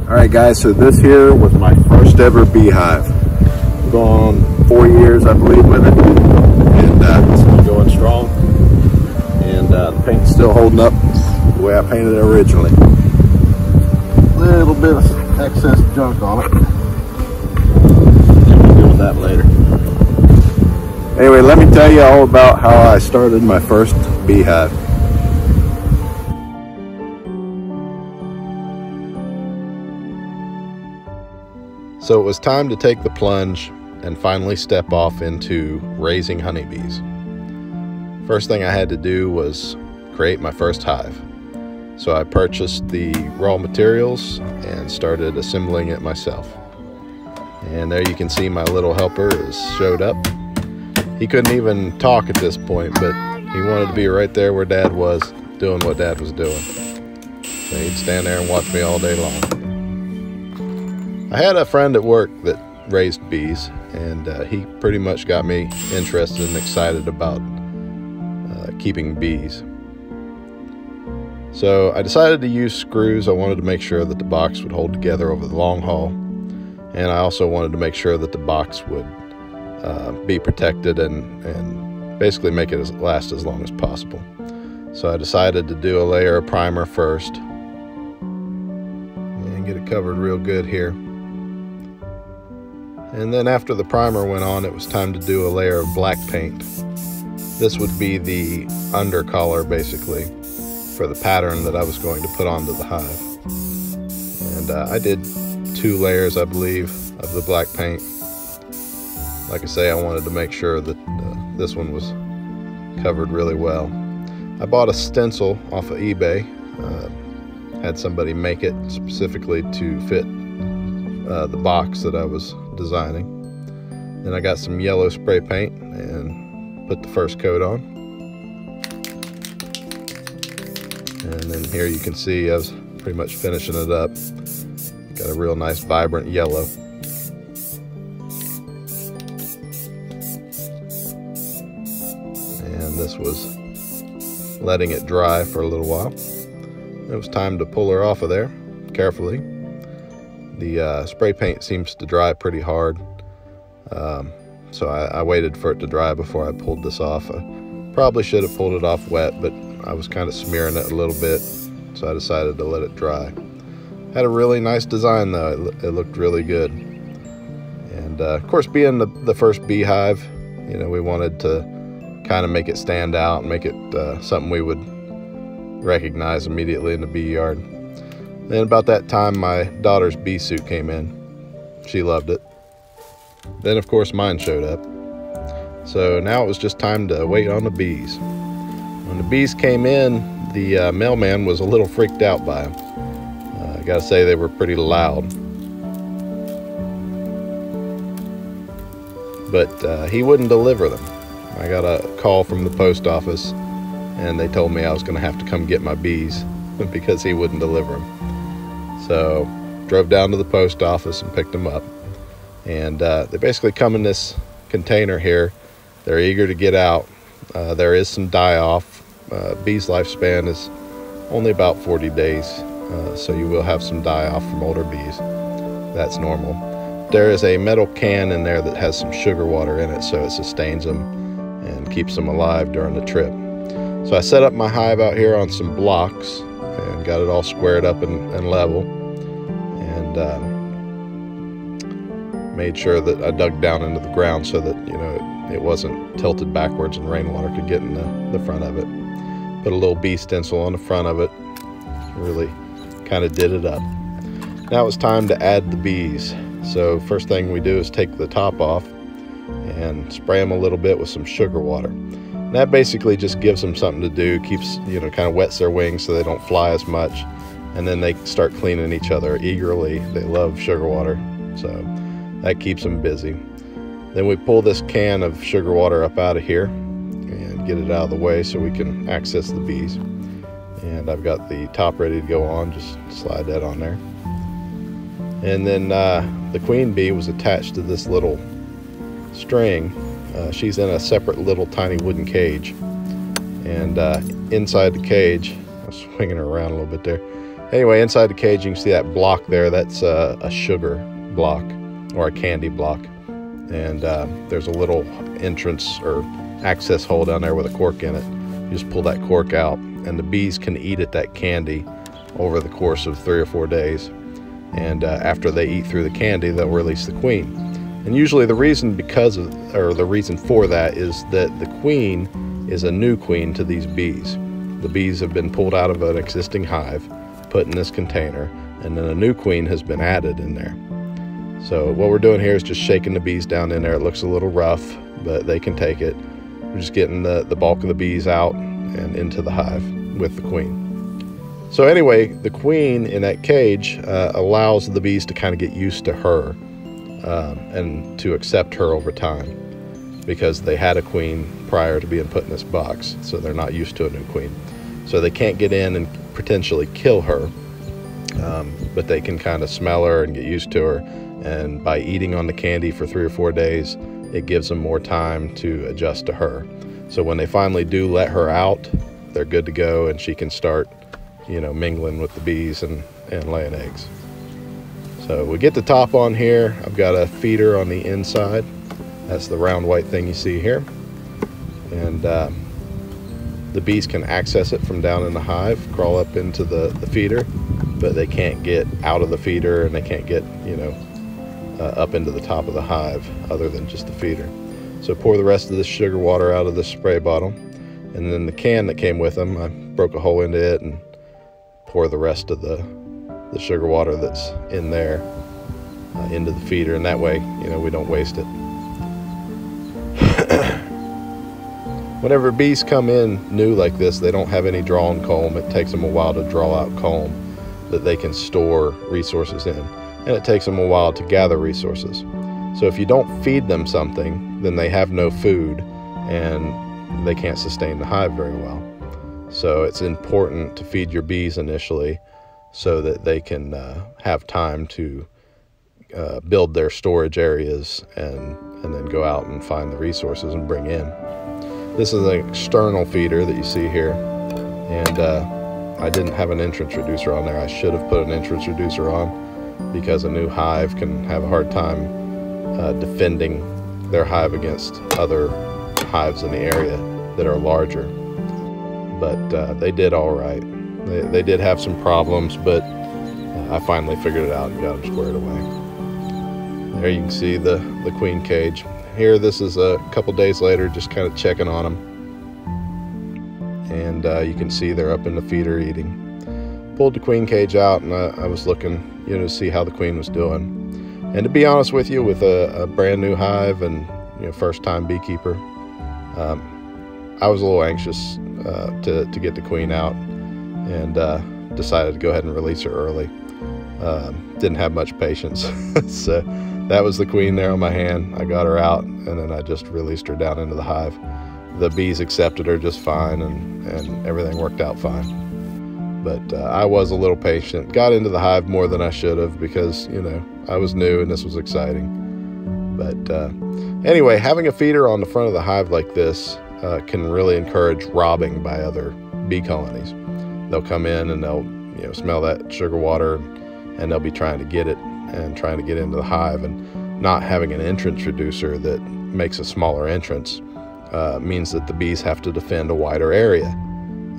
All right, guys, so this here was my first ever beehive. Gone 4 years, I believe, with it, and it's been going strong, and the paint's still holding up the way I painted it originally. A little bit of excess junk on it. We'll deal with that later. Anyway, let me tell you all about how I started my first beehive. So it was time to take the plunge and finally step off into raising honeybees. First thing I had to do was create my first hive. So I purchased the raw materials and started assembling it myself. And there you can see my little helper has showed up. He couldn't even talk at this point, but he wanted to be right there where Dad was, doing what Dad was doing. So he'd stand there and watch me all day long. I had a friend at work that raised bees, and he pretty much got me interested and excited about keeping bees. So I decided to use screws. I wanted to make sure that the box would hold together over the long haul, and I also wanted to make sure that the box would be protected and basically make it last as long as possible. So I decided to do a layer of primer first and get it covered real good here. And then after the primer went on, it was time to do a layer of black paint. This would be the undercolor, basically, for the pattern that I was going to put onto the hive. And I did 2 layers, I believe, of the black paint. Like I say, I wanted to make sure that this one was covered really well. I bought a stencil off of eBay. Had somebody make it specifically to fit the box that I was designing. Then I got some yellow spray paint and put the first coat on. And then here you can see I was pretty much finishing it up. Got a real nice vibrant yellow. And this was letting it dry for a little while. It was time to pull her off of there carefully. The spray paint seems to dry pretty hard, so I waited for it to dry before I pulled this off. I probably should have pulled it off wet, but I was kind of smearing it a little bit, so I decided to let it dry. Had a really nice design though. It looked really good. And of course, being the first beehive, you know, we wanted to kind of make it stand out and make it something we would recognize immediately in the bee yard. Then about that time, my daughter's bee suit came in. She loved it. Then of course mine showed up. So now it was just time to wait on the bees. When the bees came in, the mailman was a little freaked out by them. I gotta say, they were pretty loud. But he wouldn't deliver them. I got a call from the post office, and they told me I was gonna have to come get my bees because he wouldn't deliver them. So drove down to the post office and picked them up. And they basically come in this container here. They're eager to get out. There is some die-off. Bees' lifespan is only about 40 days. So you will have some die-off from older bees. That's normal. There is a metal can in there that has some sugar water in it, so it sustains them and keeps them alive during the trip. So I set up my hive out here on some blocks and got it all squared up and level, and made sure that I dug down into the ground so that, you know, it wasn't tilted backwards and rainwater could get in the front of it. Put a little bee stencil on the front of it. Really kind of did it up. Now it's time to add the bees. So first thing we do is take the top off and spray them a little bit with some sugar water. And that basically just gives them something to do, keeps, you know, kind of wets their wings so they don't fly as much. And then they start cleaning each other eagerly. They love sugar water, so that keeps them busy. Then we pull this can of sugar water up out of here and get it out of the way so we can access the bees. And I've got the top ready to go on, just slide that on there. And then the queen bee was attached to this little string. She's in a separate little tiny wooden cage. And inside the cage, I'm swinging her around a little bit there. Anyway, inside the cage, you can see that block there. That's a sugar block or a candy block. And there's a little entrance or access hole down there with a cork in it. You just pull that cork out, and the bees can eat at that candy over the course of 3 or 4 days. And after they eat through the candy, they'll release the queen. And usually the reason for that is that the queen is a new queen to these bees. The bees have been pulled out of an existing hive, put in this container, and then a new queen has been added in there. So what we're doing here is just shaking the bees down in there. It looks a little rough, but they can take it. We're just getting the bulk of the bees out and into the hive with the queen. So anyway, the queen in that cage allows the bees to kind of get used to her and to accept her over time, because they had a queen prior to being put in this box, so they're not used to a new queen. So they can't get in and potentially kill her, but they can kind of smell her and get used to her. And by eating on the candy for 3 or 4 days, it gives them more time to adjust to her. So when they finally do let her out, they're good to go, and she can start, you know, mingling with the bees and laying eggs. So we get the top on here. I've got a feeder on the inside. That's the round white thing you see here. And the bees can access it from down in the hive, crawl up into the feeder, but they can't get out of the feeder, and they can't get, you know, up into the top of the hive other than just the feeder. So pour the rest of this sugar water out of the spray bottle, and then the can that came with them, I broke a hole into it and pour the rest of the sugar water that's in there into the feeder, and that way, you know, we don't waste it. Whenever bees come in new like this, they don't have any drawn comb. It takes them a while to draw out comb that they can store resources in, and it takes them a while to gather resources. So if you don't feed them something, then they have no food and they can't sustain the hive very well. So it's important to feed your bees initially so that they can have time to build their storage areas and then go out and find the resources and bring in. This is an external feeder that you see here, and I didn't have an entrance reducer on there. I should have put an entrance reducer on, because a new hive can have a hard time defending their hive against other hives in the area that are larger. But they did all right. They did have some problems, but I finally figured it out and got them squared away. There you can see the queen cage. Here, this is a couple days later, just kind of checking on them. And you can see they're up in the feeder eating. Pulled the queen cage out, and I was looking, you know, to see how the queen was doing. And to be honest with you, with a brand new hive and, you know, first time beekeeper, I was a little anxious to get the queen out, and decided to go ahead and release her early. Didn't have much patience. So that was the queen there on my hand. I got her out, and then I just released her down into the hive. The bees accepted her just fine, and everything worked out fine. But I was a little patient. Got into the hive more than I should have, because, you know, I was new and this was exciting. But anyway, having a feeder on the front of the hive like this can really encourage robbing by other bee colonies. They'll come in and they'll, you know, smell that sugar water, and they'll be trying to get it and trying to get into the hive. And not having an entrance reducer that makes a smaller entrance means that the bees have to defend a wider area.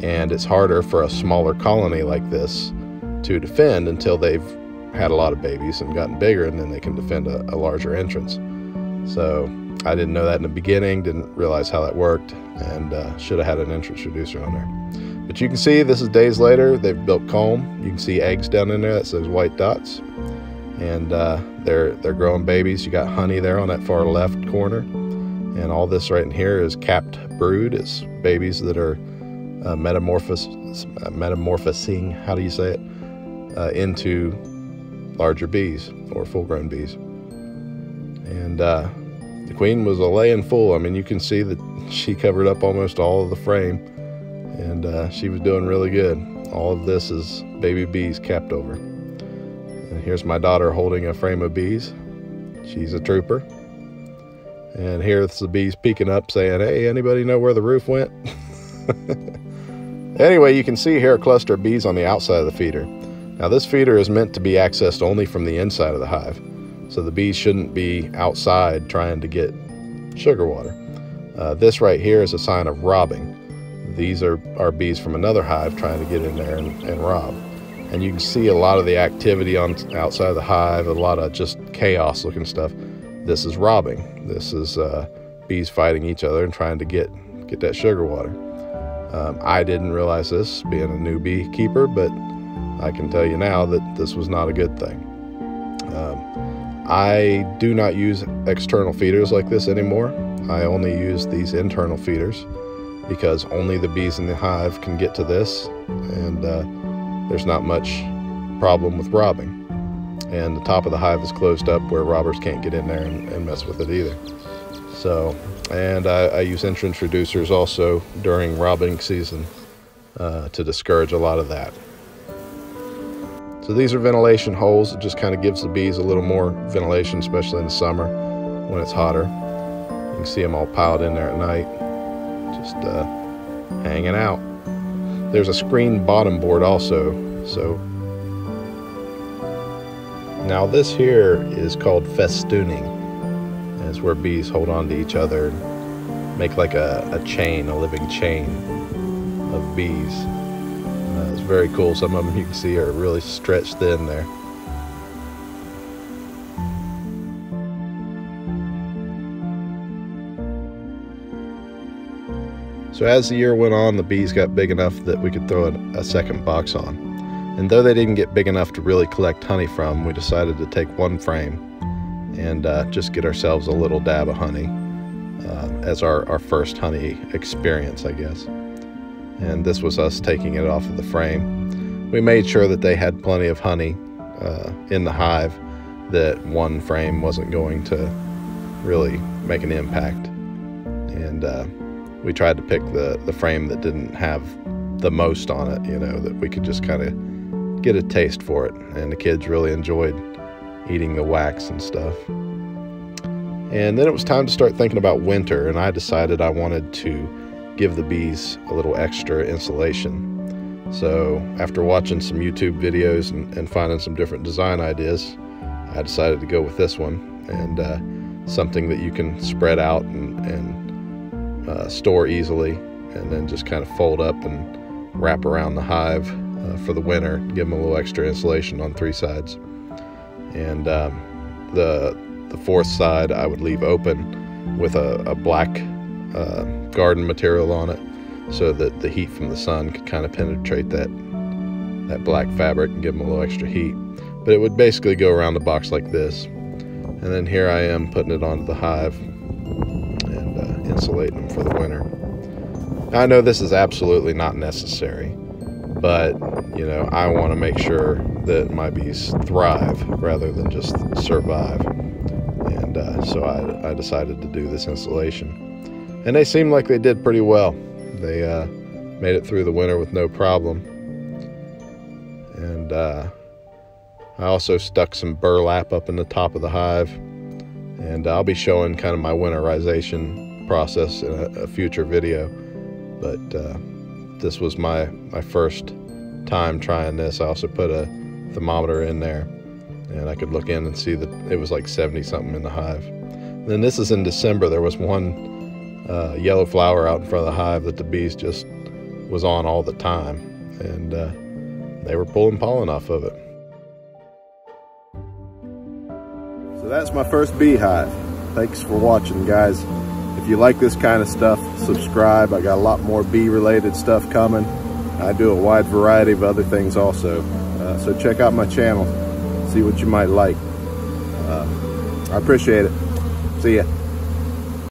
And it's harder for a smaller colony like this to defend until they've had a lot of babies and gotten bigger, and then they can defend a larger entrance. So I didn't know that in the beginning, didn't realize how that worked, and should have had an entrance reducer on there. But you can see this is days later. They've built comb. You can see eggs down in there. That's those white dots. And they're growing babies. You got honey there on that far left corner. And all this right in here is capped brood. It's babies that are metamorphosing, how do you say it, into larger bees or full-grown bees. And the queen was a laying full. I mean, you can see that she covered up almost all of the frame, and she was doing really good. All of this is baby bees capped over. And here's my daughter holding a frame of bees. She's a trooper. And here's the bees peeking up saying, "Hey, anybody know where the roof went?" Anyway, you can see here a cluster of bees on the outside of the feeder. Now this feeder is meant to be accessed only from the inside of the hive, so the bees shouldn't be outside trying to get sugar water. This right here is a sign of robbing. These are bees from another hive trying to get in there and rob. And you can see a lot of the activity on outside of the hive, a lot of just chaos looking stuff. This is robbing. This is bees fighting each other and trying to get that sugar water. I didn't realize this being a new beekeeper, but I can tell you now that this was not a good thing. I do not use external feeders like this anymore. I only use these internal feeders because only the bees in the hive can get to this, and there's not much problem with robbing. And the top of the hive is closed up where robbers can't get in there and mess with it either. So, and I use entrance reducers also during robbing season to discourage a lot of that. So these are ventilation holes. It just kind of gives the bees a little more ventilation, especially in the summer when it's hotter. You can see them all piled in there at night, just hanging out. There's a screen bottom board also. So now this here is called festooning. And it's where bees hold on to each other and make like a chain, a living chain of bees. It's very cool. Some of them you can see are really stretched thin there. So as the year went on, the bees got big enough that we could throw a second box on. And though they didn't get big enough to really collect honey from, we decided to take one frame and just get ourselves a little dab of honey as our first honey experience, I guess. And this was us taking it off of the frame. We made sure that they had plenty of honey in the hive, that one frame wasn't going to really make an impact. And we tried to pick the frame that didn't have the most on it, you know, that we could just kind of get a taste for it. And the kids really enjoyed eating the wax and stuff. And then it was time to start thinking about winter, and I decided I wanted to give the bees a little extra insulation. So after watching some YouTube videos and finding some different design ideas, I decided to go with this one, and something that you can spread out and store easily, and then just kind of fold up and wrap around the hive for the winter, give them a little extra insulation on 3 sides. And the fourth side I would leave open with a black garden material on it, so that the heat from the sun could kind of penetrate that black fabric and give them a little extra heat. But it would basically go around the box like this. And then here I am putting it onto the hive and insulating them for the winter. Now, I know this is absolutely not necessary, but you know, I want to make sure that my bees thrive rather than just survive. And so I decided to do this insulation. And they seemed like they did pretty well. They made it through the winter with no problem. And I also stuck some burlap up in the top of the hive. And I'll be showing kind of my winterization process in a future video. But this was my first time trying this. I also put a thermometer in there, and I could look in and see that it was like 70 something in the hive. And then this is in December. There was one yellow flower out in front of the hive that the bees just was on all the time, and they were pulling pollen off of it. So that's my first beehive. Thanks for watching, guys. If you like this kind of stuff, subscribe. I got a lot more bee related stuff coming. I do a wide variety of other things also, so check out my channel, see what you might like. I appreciate it. See ya.